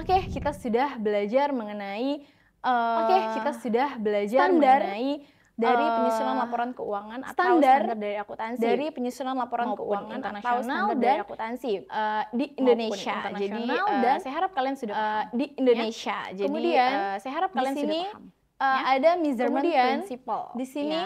kita sudah belajar mengenai standar dari penyusunan laporan keuangan atau standar standar dari akuntansi dari penyusunan laporan maupun keuangan atau internasional standar dan dari akuntansi di Indonesia. Jadi dan saya harap kalian sudah paham. di Indonesia. Jadi Kemudian saya harap kalian di sudah sini paham. ada measurement Kemudian, principle. Di sini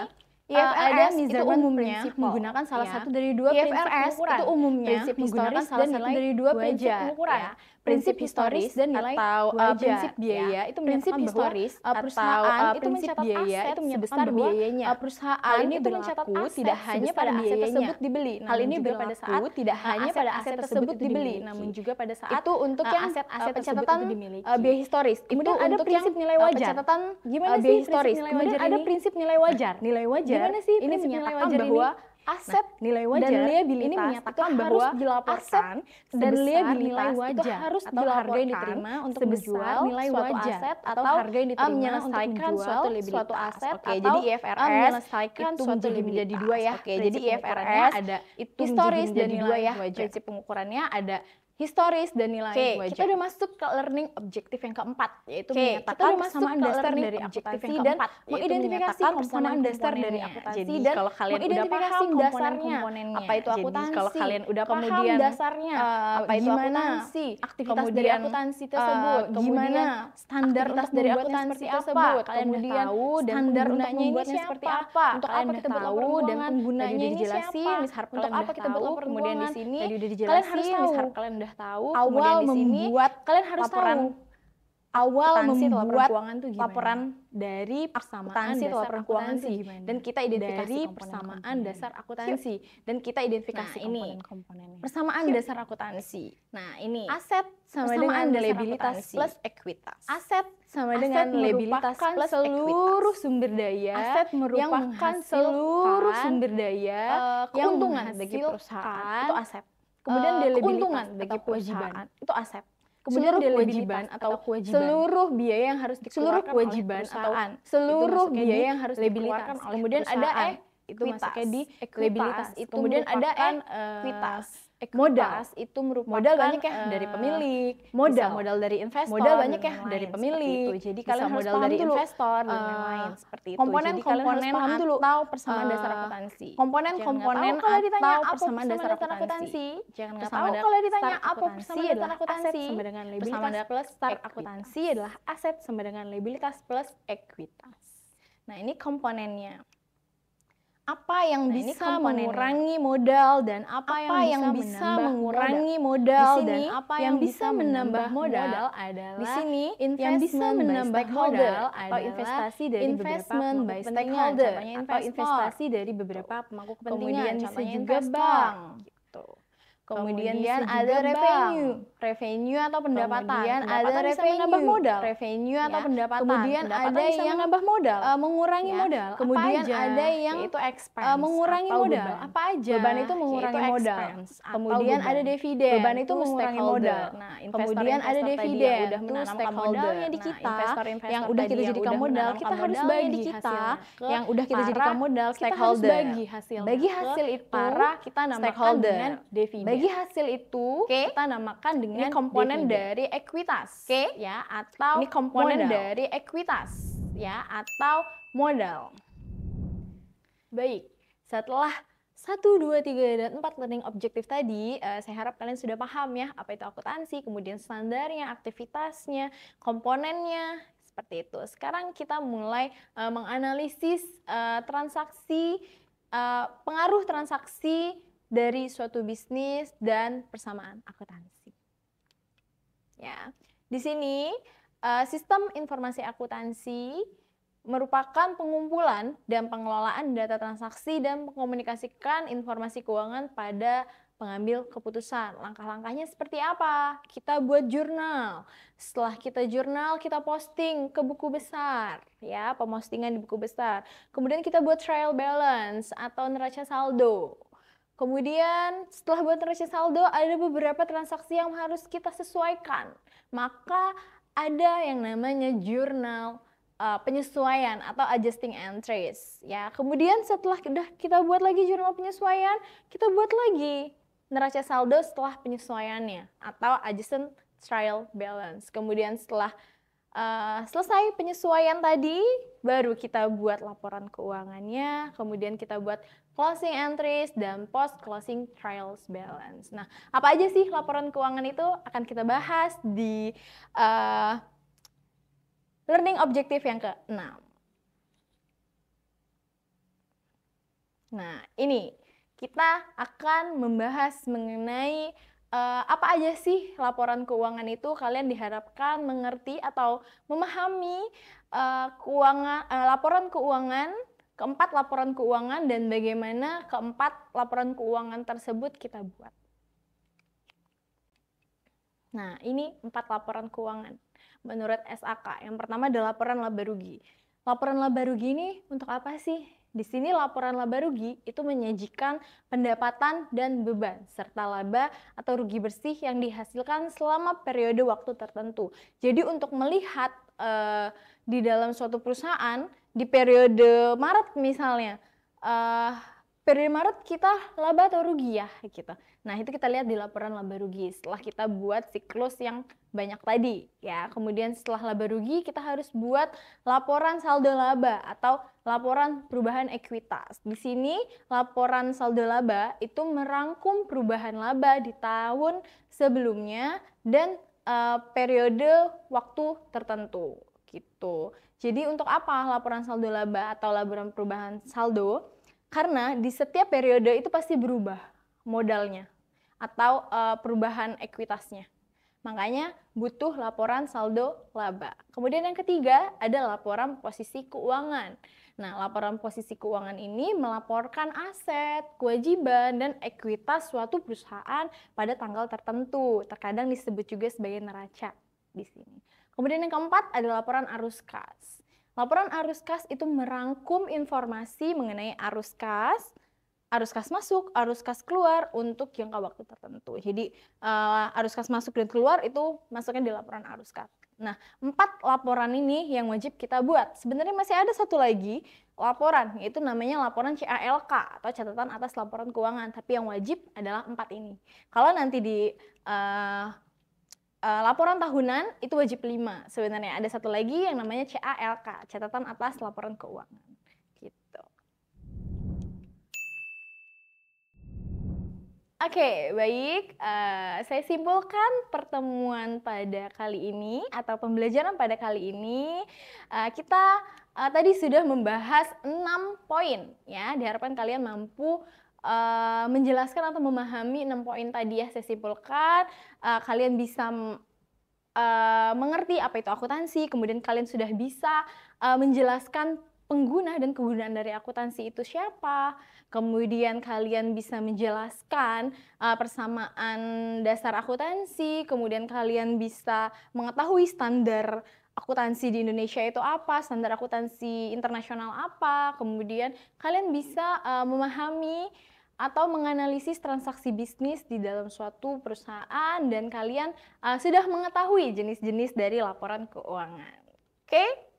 ada IFRS itu measurement umumnya principle. menggunakan salah Ya. satu dari dua prinsip IFRS pengukuran. itu umumnya Prinsip menggunakan historis salah dan satu nilai dari dua wajar, prinsip pengukuran. ya. Prinsip historis dan nilai atau wajar, prinsip biaya ya. itu Prinsip menyatakan bahwa historis perusahaan atau itu prinsip mencatat biaya aset itu menyatakan sebesar bahwa biayanya. perusahaan Hal ini itu mencatat berlaku aset tidak hanya sebesar pada aset biayanya. tersebut dibeli, Hal namun ini juga pada saat berlaku tidak hanya pada aset tersebut dibeli, dimiliki. namun juga pada saat Itu untuk yang aset-aset tersebut pencatatan itu dimiliki. biaya historis. Kemudian Itu ada untuk prinsip yang nilai wajar. pencatatan Gimana biaya sih historis. prinsip nilai Kemudian wajar ada ini? prinsip nilai wajar. Nilai wajar Gimana sih ini prinsip nilai menyatakan wajar bahwa ini? aset nilai wajar dan liabilitas ini menyatakan itu bahwa harus dilaporkan aset dan sebesar liabilitas nilai itu wajar harus atau harga yang dilaporkan diterima untuk sebesar menjual nilai suatu wajar aset atau harga yang diterima untuk menyelesaikan menjual suatu liabilitas. suatu aset Oke, atau jadi IFRS menyelesaikan itu suatu menjadi liabilitas. dua ya. Oke, jadi Prinsip IFRS pengukurannya ada itu historis dan menjadi nilai dua ya. wajar. Prinsip pengukurannya ada historis dan nilai Oke, wajar. kita udah masuk ke learning objektif yang keempat, yaitu Oke, menyatakan kita udah masuk persamaan ke dasar learning dari objektif akuntansi yang dan keempat, yaitu mengidentifikasi menyatakan persamaan dasar dari komponen-komponennya. akuntansi Jadi, dan kalau kalian udah mengidentifikasi paham dasarnya, komponen-komponennya. apa itu Jadi, akuntansi, kalau kalian udah kemudian paham dasarnya, apa itu gimana akuntansi, aktivitas dari kemudian, akuntansi tersebut, gimana standar aktivitas untuk dari membuatnya akuntansi seperti tersebut, apa, kalian udah kemudian tahu dan standar untuk penggunanya ini membuatnya siapa, seperti apa, untuk kalian apa udah kita buat tahu, laporan dan keuangan, penggunanya tadi ini udah dijelasin, siapa, Miss Harp untuk kalian apa udah kita buat tahu, laporan kemudian di keuangan, sini tadi udah dijelasin, kalian harus tahu Miss Harp kalian udah tahu, awal kemudian di sini kalian harus laporan tahu awal akuntansi atau laporan membuat keuangan tuh gimana? laporan dari persamaan akuntansi atau dasar laporan keuangan akuntansi tuh gimana? dan kita identifikasi Dari persamaan komponen-komponen. dasar akuntansi dan kita identifikasi Nah, ini komponen-komponennya. persamaan Yuk. dasar akuntansi. Nah, ini Aset sama persamaan dengan dasar liabilitas akuntansi. plus ekuitas. Aset sama Aset dengan liabilitas merupakan plus seluruh ekuitas. Sumber daya Aset yang merupakan menghasilkan seluruh sumber daya yang keuntungan bagi menghasilkan perusahaan itu aset. Kemudian keuntungan keuntungan bagi bagi kewajiban perusahaan itu aset. Kemudian Seluruh kewajiban liabilitas atau kewajiban. seluruh biaya yang harus Seluruh dikeluarkan kewajiban oleh perusahaan. atau seluruh itu masuknya biaya di yang harus liabilitas. dikeluarkan oleh Kemudian ada perusahaan. itu masuknya di Ekuitas. liabilitas. Itu Kemudian ada merupakan, ekuitas. modal. Itu merupakan Modal banyak ya dari pemilik, modal. bisa modal dari investor, Modal banyak dan ya lain-lain, dari seperti pemilik. itu. Jadi Bisa kalian harus modal paham dari dulu investor dan lain-lain seperti itu. komponen-komponen Jadi kalian harus paham dulu atau persamaan dasar akuntansi. Komponen-komponen Jangan nggak tahu kalau ditanya atau apa persamaan dasar akuntansi. akuntansi. Jangan nggak Persamaan tahu dasar kalau ditanya akuntansi apa persamaan dasar adalah akuntansi. aset Sama dengan liabilitas persamaan dasar plus start ekuitas. Akuntansi adalah aset sama dengan liabilitas plus ekuitas. Nah, ini komponennya. Apa yang Nah, ini bisa komponennya. mengurangi modal dan apa yang bisa mengurangi modal Di sini, dan apa yang bisa menambah modal adalah di sini yang bisa investment by menambah stakeholder modal atau adalah investasi dari investment beberapa by pemangku kepentingan, stakeholder contohnya atau investor. investasi dari beberapa pemangku kepentingan, Kemudian bisa contohnya juga investor. bank, Gitu. Kemudian Kemudian bisa ada juga revenue atau pendapatan. Kemudian ada Pendapatan bisa menambah modal. revenue atau Ya. pendapatan. Kemudian Pendapatan ada bisa yang menambah modal. mengurangi Ya. modal. Kemudian Apa aja? ada yang Yaitu expense mengurangi atau modal. beban. Apa aja? Beban itu mengurangi Yaitu modal. expense atau Kemudian beban. ada dividen. Beban itu to mengurangi stakeholder. modal. Nah, Kemudian ada investor-investor tadi dividen yang udah to menanamkan stakeholder. modalnya di Nah, kita, investor-investor yang udah tadi kita yang jadikan udah modal, menanamkan kita harus modalnya bagi di kita hasilnya ke yang udah kita para- jadikan modal kita harus stakeholder. bagi hasilnya Bagi ke hasil itu para kita namakan stakeholder. dengan dividen. Bagi hasil itu Oke. kita namakan dengan Ini komponen dividen. dari ekuitas, Oke. ya, atau Ini komponen modal. dari ekuitas, ya, atau modal. Baik, setelah 1, 2, 3, dan 4 learning objektif tadi, saya harap kalian sudah paham ya, apa itu akuntansi, kemudian standarnya, aktivitasnya, komponennya, seperti itu. Sekarang kita mulai menganalisis transaksi, pengaruh transaksi dari suatu bisnis dan persamaan akuntansi. Ya, di sini sistem informasi akuntansi merupakan pengumpulan dan pengelolaan data transaksi dan mengkomunikasikan informasi keuangan pada pengambil keputusan. Langkah-langkahnya seperti apa? Kita buat jurnal. Setelah kita jurnal, kita posting ke buku besar, ya, pemostingan di buku besar. Kemudian kita buat trial balance atau neraca saldo. Kemudian setelah buat neraca saldo, ada beberapa transaksi yang harus kita sesuaikan. Maka ada yang namanya jurnal penyesuaian atau adjusting entries, ya. Kemudian setelah kita buat lagi jurnal penyesuaian, kita buat lagi neraca saldo setelah penyesuaiannya atau trial balance. Kemudian setelah selesai penyesuaian tadi, baru kita buat laporan keuangannya, kemudian kita buat closing entries dan post closing trials balance. Nah, apa aja sih laporan keuangan itu akan kita bahas di learning objective yang ke-6. Nah, ini kita akan membahas mengenai apa aja sih laporan keuangan itu. Kalian diharapkan mengerti atau memahami laporan keuangan, keempat laporan keuangan, dan bagaimana keempat laporan keuangan tersebut kita buat. Nah, ini 4 laporan keuangan menurut SAK. Yang pertama adalah laporan laba rugi. Laporan laba rugi ini untuk apa sih? Di sini laporan laba rugi itu menyajikan pendapatan dan beban serta laba atau rugi bersih yang dihasilkan selama periode waktu tertentu. Jadi untuk melihat di dalam suatu perusahaan di periode Maret misalnya, periode Maret kita laba atau rugi ya gitu. Nah, itu kita lihat di laporan laba rugi setelah kita buat siklus yang banyak tadi ya. Kemudian setelah laba rugi kita harus buat laporan saldo laba atau laporan perubahan ekuitas. Di sini laporan saldo laba itu merangkum perubahan laba di tahun sebelumnya dan periode waktu tertentu gitu. Jadi untuk apa laporan saldo laba atau laporan perubahan saldo? Karena di setiap periode itu pasti berubah modalnya atau perubahan ekuitasnya. Makanya butuh laporan saldo laba. Kemudian yang ketiga ada laporan posisi keuangan. Nah, laporan posisi keuangan ini melaporkan aset, kewajiban, dan ekuitas suatu perusahaan pada tanggal tertentu. Terkadang disebut juga sebagai neraca di sini. Kemudian yang keempat ada laporan arus kas. Laporan arus kas itu merangkum informasi mengenai arus kas masuk, arus kas keluar untuk jangka waktu tertentu. Jadi arus kas masuk dan keluar itu masuknya di laporan arus kas. Nah, 4 laporan ini yang wajib kita buat. Sebenarnya masih ada satu lagi laporan, yaitu namanya laporan CALK atau catatan atas laporan keuangan. Tapi yang wajib adalah 4 ini. Kalau nanti di laporan tahunan itu wajib 5. Sebenarnya ada satu lagi yang namanya CALK, catatan atas laporan keuangan. Gitu. Oke, baik. Saya simpulkan pertemuan pada kali ini atau pembelajaran pada kali ini. Kita tadi sudah membahas 6 poin ya. Diharapkan kalian mampu menjelaskan atau memahami 6 poin tadi ya. Saya simpulkan kalian bisa mengerti apa itu akuntansi, kemudian kalian sudah bisa menjelaskan pengguna dan kegunaan dari akuntansi itu siapa, kemudian kalian bisa menjelaskan persamaan dasar akuntansi, kemudian kalian bisa mengetahui standar akuntansi di Indonesia itu apa, standar akuntansi internasional apa, kemudian kalian bisa memahami atau menganalisis transaksi bisnis di dalam suatu perusahaan dan kalian sudah mengetahui jenis-jenis dari laporan keuangan. Oke?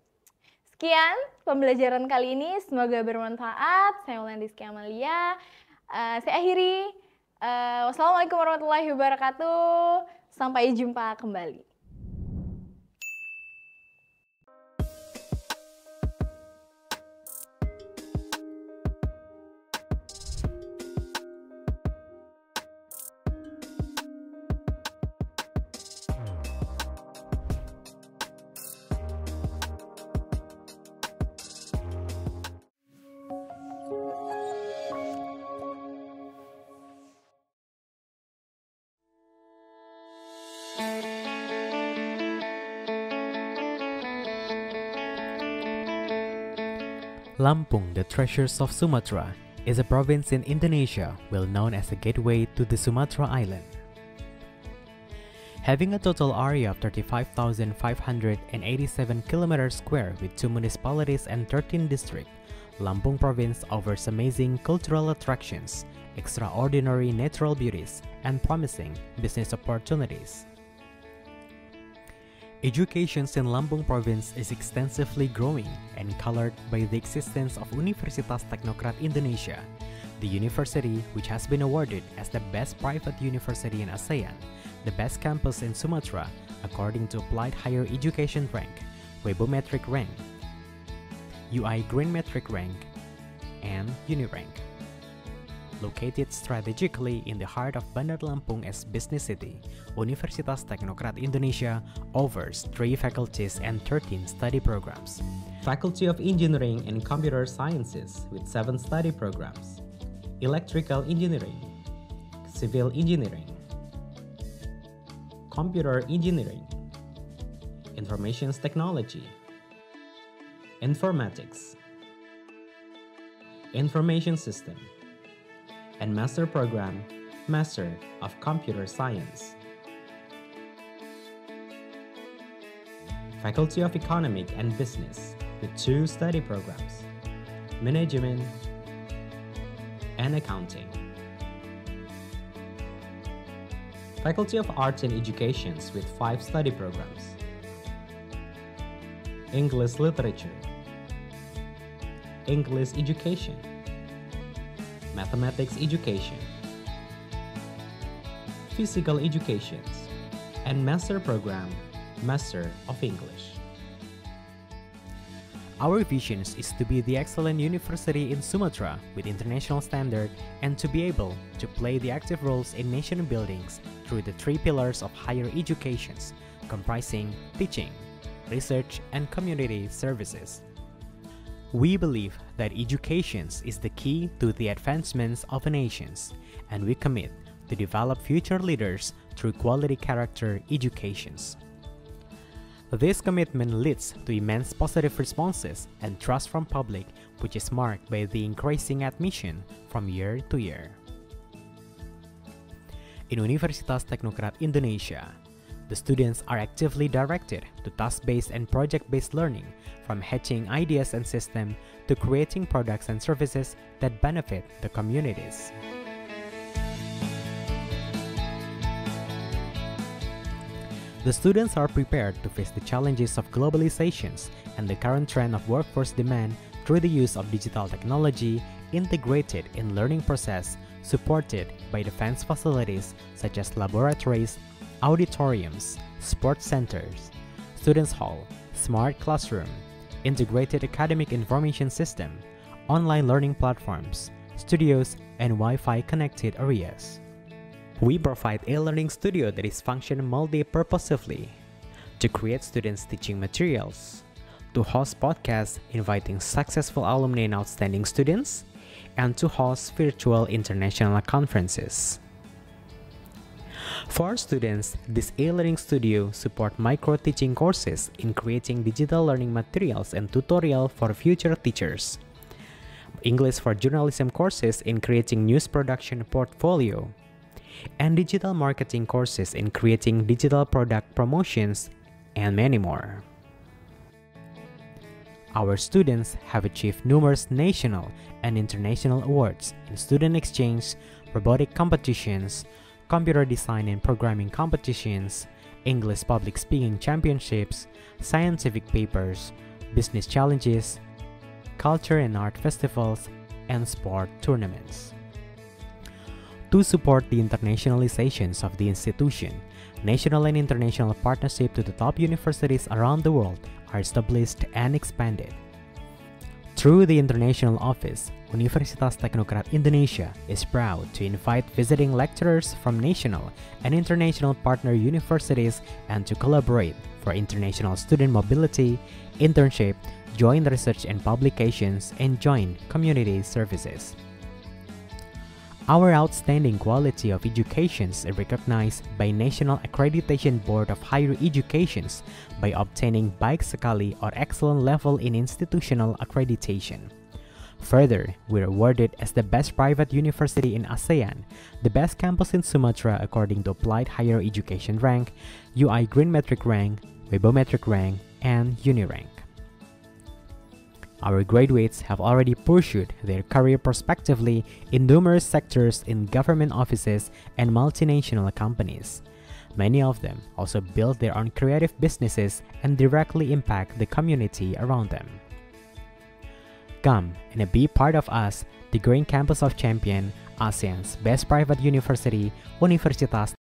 Sekian pembelajaran kali ini, semoga bermanfaat. Saya Wulandizki Amalia. Saya akhiri. Wassalamualaikum warahmatullahi wabarakatuh. Sampai jumpa kembali. Lampung, the Treasures of Sumatra, is a province in Indonesia well known as a gateway to the Sumatra Island. Having a total area of 35,587 km² with 2 municipalities and 13 districts, Lampung Province offers amazing cultural attractions, extraordinary natural beauties, and promising business opportunities. Education in Lampung Province is extensively growing and colored by the existence of Universitas Teknokrat Indonesia, the university which has been awarded as the best private university in ASEAN the best campus in Sumatra according to Applied Higher Education Rank, Webometric Rank, UI Green Metric Rank, and Unirank. Located strategically in the heart of Bandar Lampung as business city, Universitas Teknokrat Indonesia offers 3 faculties and 13 study programs. Faculty of Engineering and Computer Sciences with 7 study programs. Electrical Engineering, Civil Engineering, Computer Engineering, Information Technology, Informatics, Information System, and Master Program, Master of Computer Science. Faculty of Economic and Business with 2 study programs, Management and Accounting. Faculty of Arts and Education with 5 study programs, English Literature, English Education, Mathematics Education, Physical Education, and Master Program, Master of English. Our vision is to be the excellent university in Sumatra with international standard and to be able to play the active roles in nation buildings through the 3 pillars of higher education, comprising teaching, research, and community services. We believe that education is the key to the advancements of a nation, and we commit to develop future leaders through quality character educations. This commitment leads to immense positive responses and trust from public, which is marked by the increasing admission from year to year. In Universitas Teknokrat Indonesia, the students are actively directed to task-based and project-based learning, from hatching ideas and systems to creating products and services that benefit the communities. The students are prepared to face the challenges of globalizations and the current trend of workforce demand through the use of digital technology integrated in learning process, supported by defense facilities such as laboratories, auditoriums, sports centers, students' hall, smart classroom, integrated academic information system, online learning platforms, studios, and Wi-Fi connected areas. We provide a learning studio that is functioning multi-purposefully to create students' teaching materials, to host podcasts inviting successful alumni and outstanding students, and to host virtual international conferences. For our students, this e-learning studio support micro-teaching courses in creating digital learning materials and tutorial for future teachers, English for journalism courses in creating news production portfolio, and digital marketing courses in creating digital product promotions, and many more. Our students have achieved numerous national and international awards in student exchange, robotic competitions, computer design and programming competitions, English public speaking championships, scientific papers, business challenges, culture and art festivals, and sport tournaments. To support the internationalizations of the institution, national and international partnership to the top universities around the world are established and expanded. Through the international office, Universitas Teknokrat Indonesia is proud to invite visiting lecturers from national and international partner universities and to collaborate for international student mobility, internship, joint research and publications, and joint community services. Our outstanding quality of education is recognized by National Accreditation Board of Higher Education by obtaining Baik Sekali or Excellent Level in Institutional Accreditation. Further, we are awarded as the best private university in ASEAN, the best campus in Sumatra according to Applied Higher Education Rank, UI Green Metric Rank, Webometric Rank, and Unirank. Our graduates have already pursued their career prospectively in numerous sectors in government offices and multinational companies. Many of them also build their own creative businesses and directly impact the community around them. Come and be part of us, the Green Campus of Champion, ASEAN's best private university, Universitas